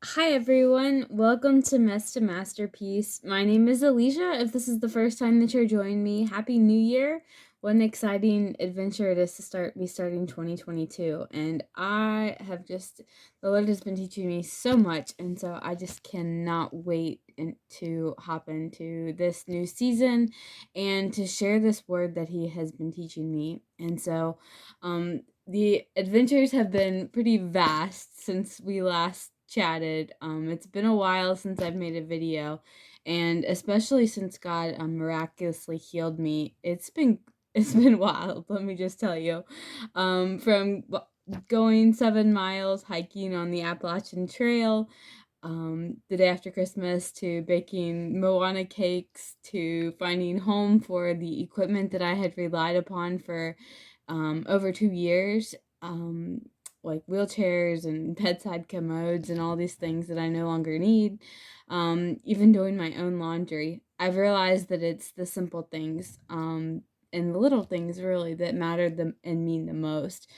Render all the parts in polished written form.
Hi everyone, welcome to Mess to Masterpiece. My name is Alicia. If this is the first time that you're joining me, Happy New Year. What an exciting adventure it is to be starting 2022. And the Lord has been teaching me so much, and so I just cannot wait to hop into this new season and to share this word that He has been teaching me. And so, the adventures have been pretty vast since we last chatted. It's been a while since I've made a video, and especially since God miraculously healed me. It's been wild, let me just tell you. From going 7 miles hiking on the Appalachian Trail the day after Christmas, to baking Moana cakes, to finding home for the equipment that I had relied upon for over 2 years, like wheelchairs and bedside commodes and all these things that I no longer need. Even doing my own laundry, I've realized that it's the simple things and the little things really that matter and mean the most.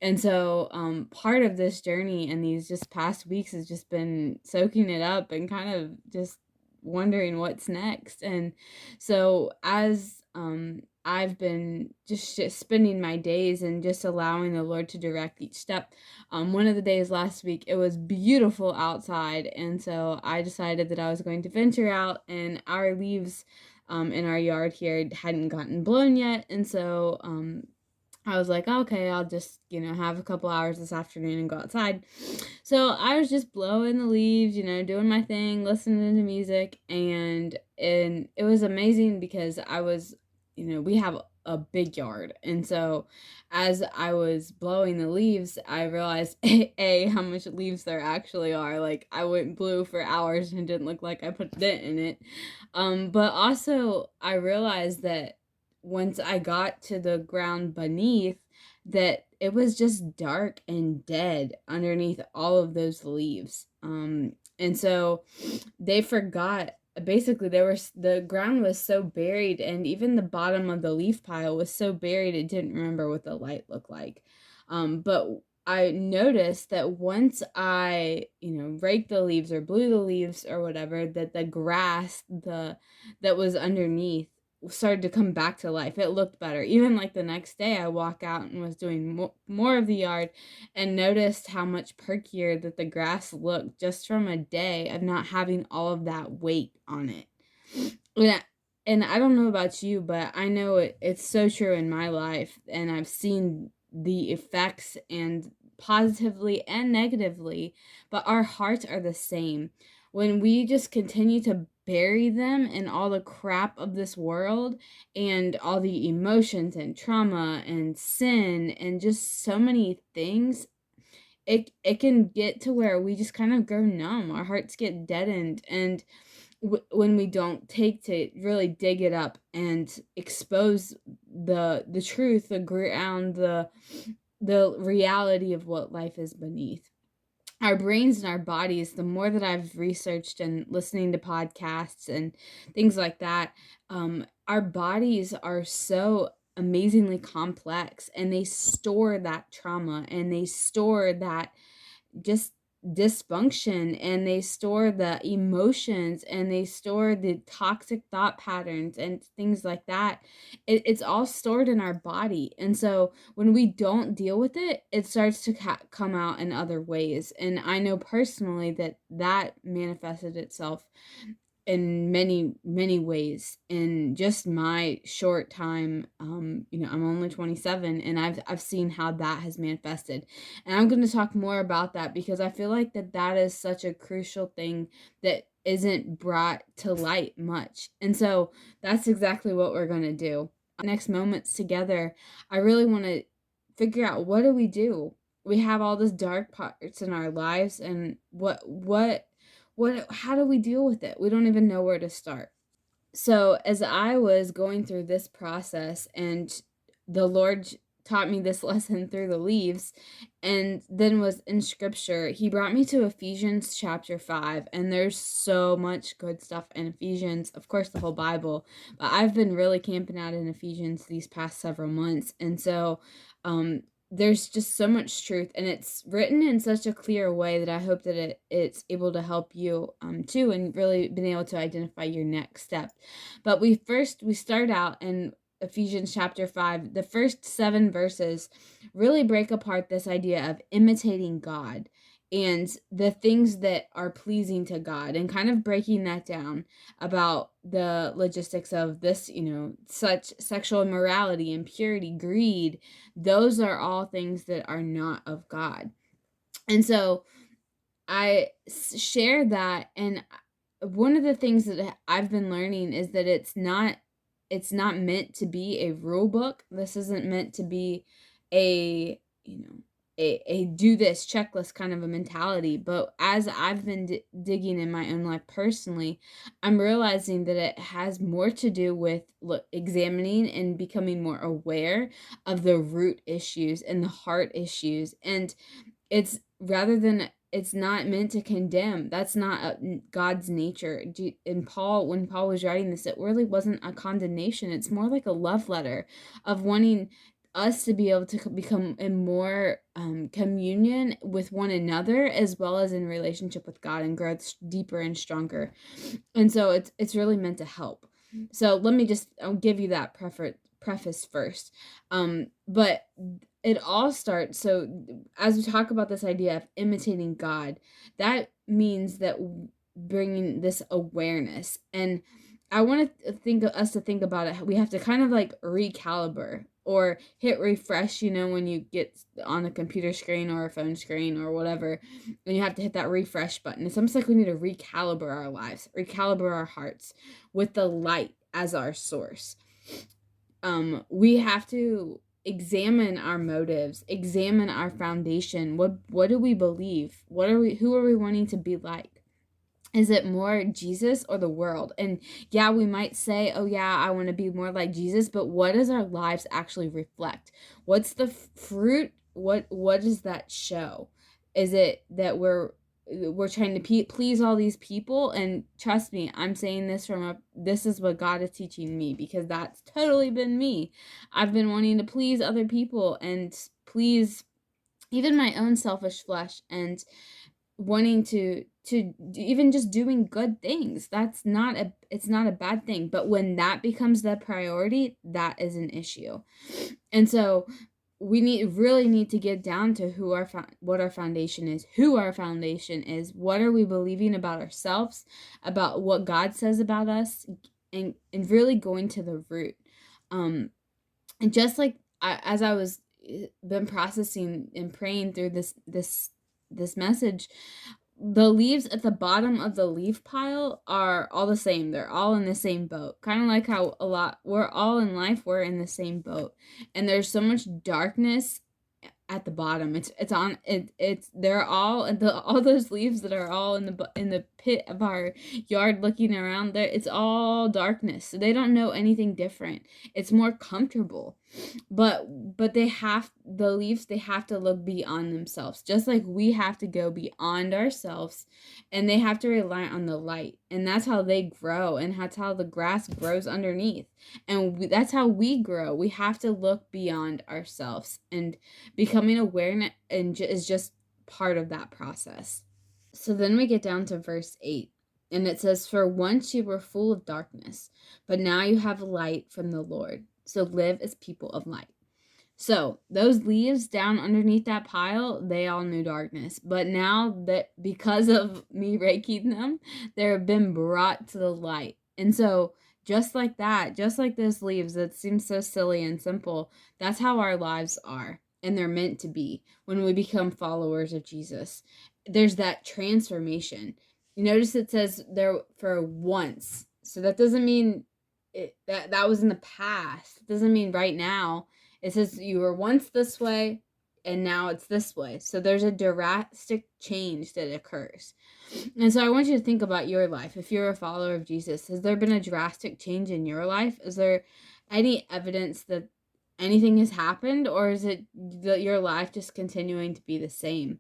And so part of this journey and these just past weeks has just been soaking it up and kind of just wondering what's next. And so as I've been just spending my days and just allowing the Lord to direct each step. One of the days last week, it was beautiful outside, and so I decided that I was going to venture out, and our leaves in our yard here hadn't gotten blown yet, and so I was like, okay, I'll just, have a couple hours this afternoon and go outside. So I was just blowing the leaves, doing my thing, listening to music, and it was amazing because we have a big yard. And so as I was blowing the leaves, I realized how much leaves there actually are. Like, I went blue for hours and it didn't look like I put a dent in it. But also I realized that once I got to the ground beneath, that it was just dark and dead underneath all of those leaves. And so they forgot. Basically, the ground was so buried, and even the bottom of the leaf pile was so buried it didn't remember what the light looked like. But I noticed that once I, raked the leaves or blew the leaves or whatever, that the grass that was underneath started to come back to life. It looked better. Even like the next day, I walk out and was doing more of the yard and noticed how much perkier that the grass looked just from a day of not having all of that weight on it. Yeah. And I don't know about you, but I know it's so true in my life, and I've seen the effects, and positively and negatively, but our hearts are the same. When we just continue to bury them in all the crap of this world and all the emotions and trauma and sin and just so many things, it can get to where we just kind of grow numb. Our hearts get deadened, and when we don't take to really dig it up and expose the truth, the ground, the reality of what life is beneath. Our brains and our bodies, the more that I've researched and listening to podcasts and things like that, our bodies are so amazingly complex, and they store that trauma, and they store that just dysfunction, and they store the emotions, and they store the toxic thought patterns and things like that. It's all stored in our body, and so when we don't deal with it, it starts to come out in other ways. And I know personally that that manifested itself in many many ways in just my short time. I'm only 27, and I've seen how that has manifested, and I'm going to talk more about that because I feel like that is such a crucial thing that isn't brought to light much. And so that's exactly what we're going to do next moments together. I really want to figure out, what do we do? We have all this dark parts in our lives, and how do we deal with it? We don't even know where to start. So as I was going through this process, and the Lord taught me this lesson through the leaves, and then was in scripture, he brought me to Ephesians chapter 5, and there's so much good stuff in Ephesians, of course the whole Bible, but I've been really camping out in Ephesians these past several months. And so there's just so much truth, and it's written in such a clear way that I hope that it's able to help you too, and really been able to identify your next step. But we start out in Ephesians chapter 5. The first 7 verses really break apart this idea of imitating God and the things that are pleasing to God, and kind of breaking that down about the logistics of this, such sexual immorality, impurity, greed. Those are all things that are not of God. And so I share that, and one of the things that I've been learning is that it's not meant to be a rule book. This isn't meant to be a, a do this checklist kind of a mentality. But as I've been digging in my own life personally, I'm realizing that it has more to do with examining and becoming more aware of the root issues and the heart issues. And it's not meant to condemn. That's not God's nature. And when Paul was writing this, it really wasn't a condemnation. It's more like a love letter of wanting us to be able to become in more communion with one another, as well as in relationship with God, and grow deeper and stronger. And so it's really meant to help. So let me just I'll give you that preface first. But it all starts, so as we talk about this idea of imitating God, that means that bringing this awareness. And I want to think us to think about it. We have to kind of like recalibrate or hit refresh, when you get on a computer screen or a phone screen or whatever, and you have to hit that refresh button. It's almost like we need to recalibrate our lives, recalibrate our hearts with the light as our source. We have to examine our motives, examine our foundation. What do we believe? Who are we wanting to be like? Is it more Jesus or the world? And yeah, we might say, oh yeah, I want to be more like Jesus, but what does our lives actually reflect? What's the fruit? What does that show? Is it that we're trying to please all these people? And trust me, I'm saying this is what God is teaching me, because that's totally been me. I've been wanting to please other people and please even my own selfish flesh, and wanting to even just doing good things. It's not a bad thing, but when that becomes the priority, that is an issue. And so we really need to get down to what our foundation is, who our foundation is, what are we believing about ourselves, about what God says about us, and really going to the root. And just like as I was been processing and praying through this message, the leaves at the bottom of the leaf pile are all the same. They're all in the same boat. Kind of like how we're all in life, we're in the same boat. And there's so much darkness at the bottom. They're all those leaves that are all in the pit of our yard looking around there. It's all darkness. So they don't know anything different. It's more comfortable. But the leaves, they have to look beyond themselves, just like we have to go beyond ourselves, and they have to rely on the light. And that's how they grow, and that's how the grass grows underneath. And that's how we grow. We have to look beyond ourselves, and becoming aware is just part of that process. So then we get down to verse 8, and it says, "For once you were full of darkness, but now you have light from the Lord. So live as people of light." So those leaves down underneath that pile, they all knew darkness. But now that because of me raking them, they've been brought to the light. And so just like that, just like those leaves that seem so silly and simple, that's how our lives are. And they're meant to be when we become followers of Jesus. There's that transformation. You notice it says there for once. So that doesn't mean that was in the past. It doesn't mean right now. It says you were once this way and now it's this way. So there's a drastic change that occurs. And so I want you to think about your life. If you're a follower of Jesus, has there been a drastic change in your life? Is there any evidence that anything has happened, or is it that your life just continuing to be the same?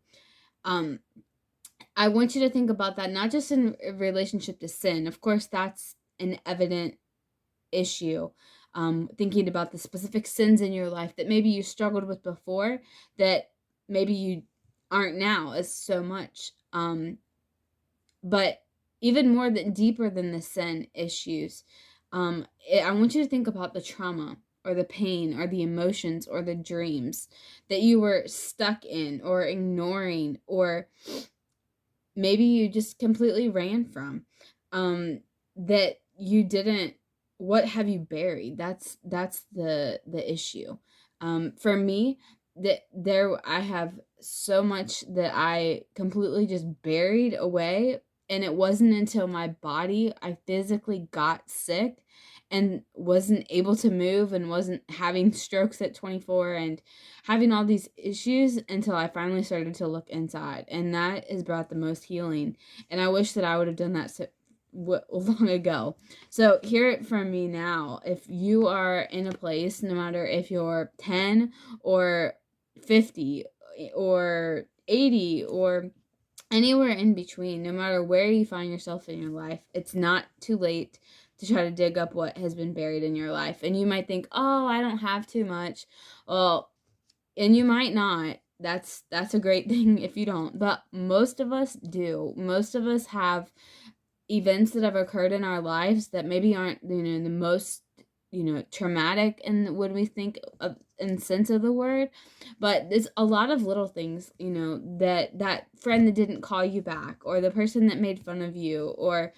I want you to think about that, not just in relationship to sin. Of course, that's an evident issue. thinking about the specific sins in your life that maybe you struggled with before that maybe you aren't now as so much. But even more than deeper than the sin issues, I want you to think about the trauma or the pain or the emotions or the dreams that you were stuck in or ignoring, or maybe you just completely ran from, that you didn't. What have you buried? That's the issue. For me, that there I have so much that I completely just buried away, and it wasn't until my body, I physically got sick and wasn't able to move and wasn't having strokes at 24 and having all these issues until I finally started to look inside, and that has brought the most healing. And I wish that I would have done that long ago. So hear it from me now. If you are in a place, no matter if you're 10 or 50 or 80 or anywhere in between, no matter where you find yourself in your life, it's not too late to try to dig up what has been buried in your life. And you might think, oh, I don't have too much. Well, and you might not. That's a great thing if you don't. But most of us do. Most of us have events that have occurred in our lives that maybe aren't, the most, traumatic, and when we think of in sense of the word, but there's a lot of little things, that friend that didn't call you back, or the person that made fun of you, or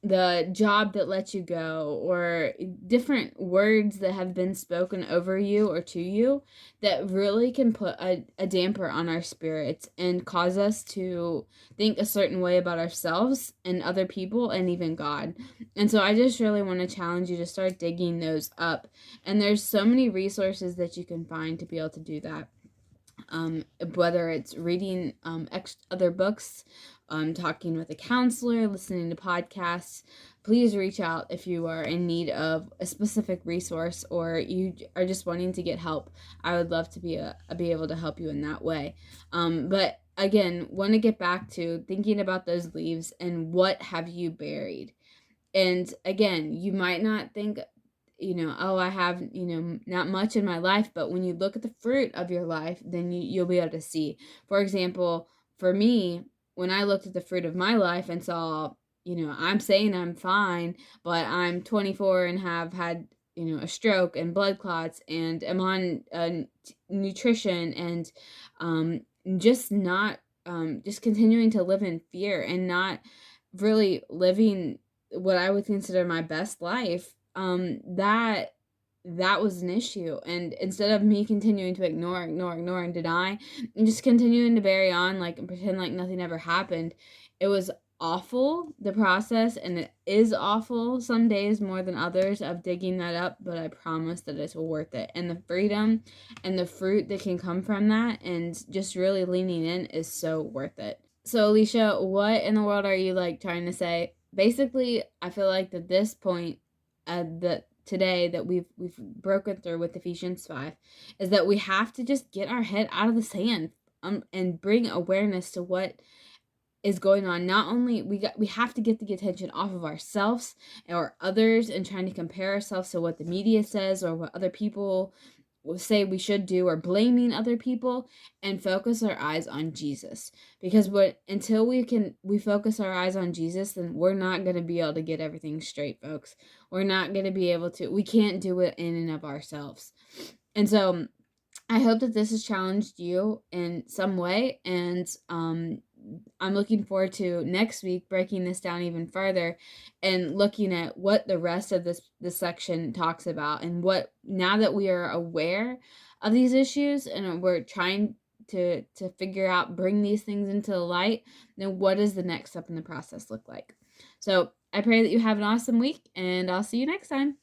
the job that let you go, or different words that have been spoken over you or to you that really can put a damper on our spirits and cause us to think a certain way about ourselves and other people and even God. And so I just really want to challenge you to start digging those up. And there's so many resources that you can find to be able to do that. Whether it's reading other books, talking with a counselor, listening to podcasts, please reach out if you are in need of a specific resource or you are just wanting to get help. I would love to be able to help you in that way. But again, want to get back to thinking about those leaves and what have you buried. And again, you might not think, oh, I have, not much in my life, but when you look at the fruit of your life, then you'll be able to see. For example, for me, when I looked at the fruit of my life and saw, I'm saying I'm fine, but I'm 24 and have had, a stroke and blood clots and am on nutrition and just not, just continuing to live in fear and not really living what I would consider my best life, that was an issue. And instead of me continuing to ignore and deny and just continuing to bury on like and pretend like nothing ever happened, it was awful, the process, and it is awful some days more than others of digging that up, but I promise that it's worth it. And the freedom and the fruit that can come from that and just really leaning in is so worth it. So Alicia, what in the world are you like trying to say? Basically, I feel like at this point, that today that we've broken through with Ephesians 5 is that we have to just get our head out of the sand, and bring awareness to what is going on. Not only we have to get the attention off of ourselves or others and trying to compare ourselves to what the media says or what other people will say we should do, or blaming other people, and focus our eyes on Jesus. Because until we focus our eyes on Jesus, then we're not going to be able to get everything straight, folks. We're not going to be able to, we can't do it in and of ourselves. And so I hope that this has challenged you in some way, and I'm looking forward to next week breaking this down even further and looking at what the rest of this section talks about, and what, now that we are aware of these issues and we're trying to figure out, bring these things into the light, then what does the next step in the process look like? So I pray that you have an awesome week, and I'll see you next time.